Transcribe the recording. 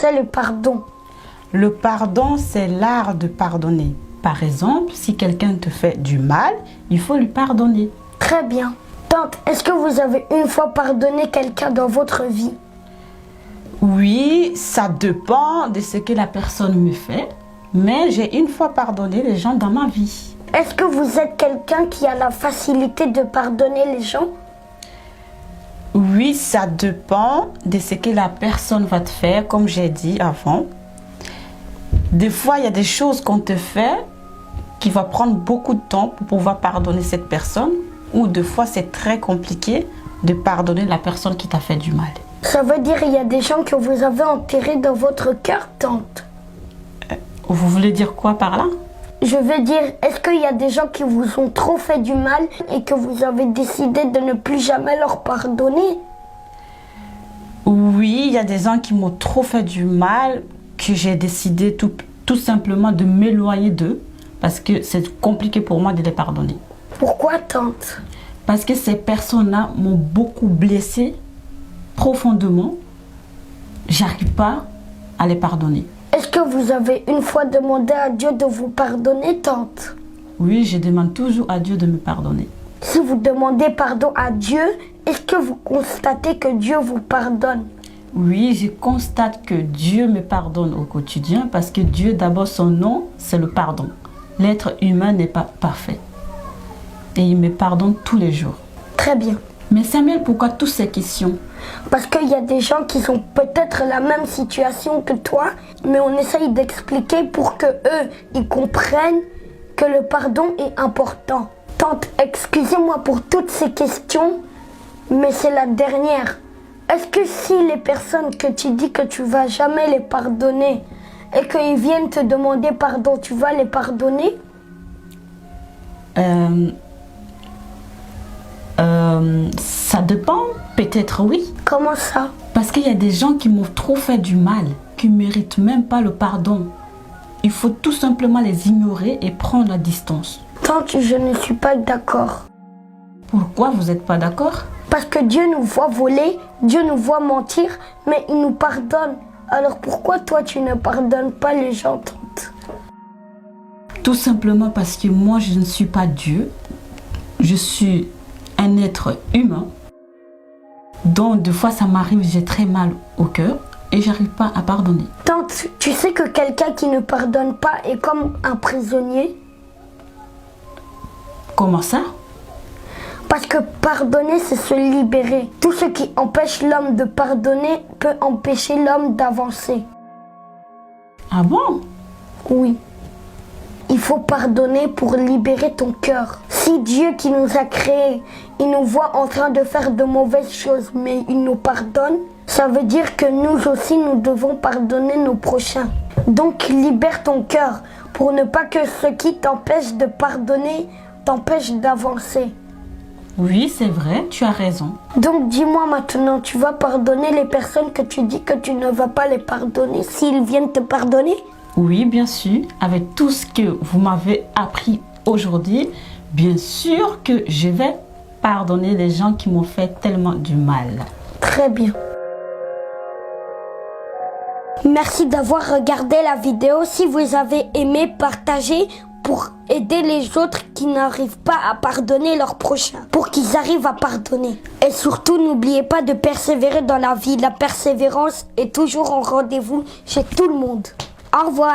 c'est le pardon? Le pardon, c'est l'art de pardonner. Par exemple, si quelqu'un te fait du mal, il faut lui pardonner. Très bien. Tante, est-ce que vous avez une fois pardonné quelqu'un dans votre vie? Oui, ça dépend de ce que la personne me fait, mais j'ai une fois pardonné les gens dans ma vie. Est-ce que vous êtes quelqu'un qui a la facilité de pardonner les gens? Oui, ça dépend de ce que la personne va te faire, comme j'ai dit avant. Des fois, il y a des choses qu'on te fait qui va prendre beaucoup de temps pour pouvoir pardonner cette personne, ou des fois, c'est très compliqué de pardonner la personne qui t'a fait du mal. Ça veut dire qu'il y a des gens que vous avez enterrés dans votre cœur, tante? Vous voulez dire quoi par là? Je veux dire, est-ce qu'il y a des gens qui vous ont trop fait du mal et que vous avez décidé de ne plus jamais leur pardonner? Oui, il y a des gens qui m'ont trop fait du mal, que j'ai décidé tout simplement de m'éloigner d'eux, parce que c'est compliqué pour moi de les pardonner. Pourquoi, tante? Parce que ces personnes-là m'ont beaucoup blessée profondément. J'arrive pas à les pardonner. Est-ce que vous avez une fois demandé à Dieu de vous pardonner, tante? Oui, je demande toujours à Dieu de me pardonner. Si vous demandez pardon à Dieu, est-ce que vous constatez que Dieu vous pardonne? Oui, je constate que Dieu me pardonne au quotidien parce que Dieu, d'abord, son nom, c'est le pardon. L'être humain n'est pas parfait. Et il me pardonne tous les jours. Très bien. Mais Samuel, pourquoi toutes ces questions? Parce qu'il y a des gens qui sont peut-être la même situation que toi, mais on essaye d'expliquer pour que eux, ils comprennent que le pardon est important. Tante, excusez-moi pour toutes ces questions, mais c'est la dernière. Est-ce que si les personnes que tu dis que tu vas jamais les pardonner et qu'ils viennent te demander pardon, tu vas les pardonner? Ça dépend, peut-être oui. Comment ça? Parce qu'il y a des gens qui m'ont trop fait du mal, qui ne méritent même pas le pardon. Il faut tout simplement les ignorer et prendre la distance. Tante, je ne suis pas d'accord. Pourquoi vous n'êtes pas d'accord? Parce que Dieu nous voit voler, Dieu nous voit mentir, mais il nous pardonne. Alors pourquoi toi tu ne pardonnes pas les gens, tante? Tout simplement parce que moi je ne suis pas Dieu. Je suis un être humain. Donc des fois ça m'arrive, j'ai très mal au cœur et j'arrive pas à pardonner. Tante, tu sais que quelqu'un qui ne pardonne pas est comme un prisonnier? Comment ça? Parce que pardonner, c'est se libérer. Tout ce qui empêche l'homme de pardonner peut empêcher l'homme d'avancer. Ah bon? Oui. Il faut pardonner pour libérer ton cœur. Si Dieu qui nous a créés, il nous voit en train de faire de mauvaises choses, mais il nous pardonne, ça veut dire que nous aussi, nous devons pardonner nos prochains. Donc, libère ton cœur pour ne pas que ce qui t'empêche de pardonner t'empêche d'avancer. Oui, c'est vrai, tu as raison. Donc, dis-moi maintenant, tu vas pardonner les personnes que tu dis que tu ne vas pas les pardonner s'ils viennent te pardonner? Oui, bien sûr. Avec tout ce que vous m'avez appris aujourd'hui, bien sûr que je vais pardonner les gens qui m'ont fait tellement du mal. Très bien. Merci d'avoir regardé la vidéo. Si vous avez aimé, partagez pour aider les autres qui n'arrivent pas à pardonner leurs prochains, pour qu'ils arrivent à pardonner. Et surtout, n'oubliez pas de persévérer dans la vie. La persévérance est toujours en rendez-vous chez tout le monde. Au revoir.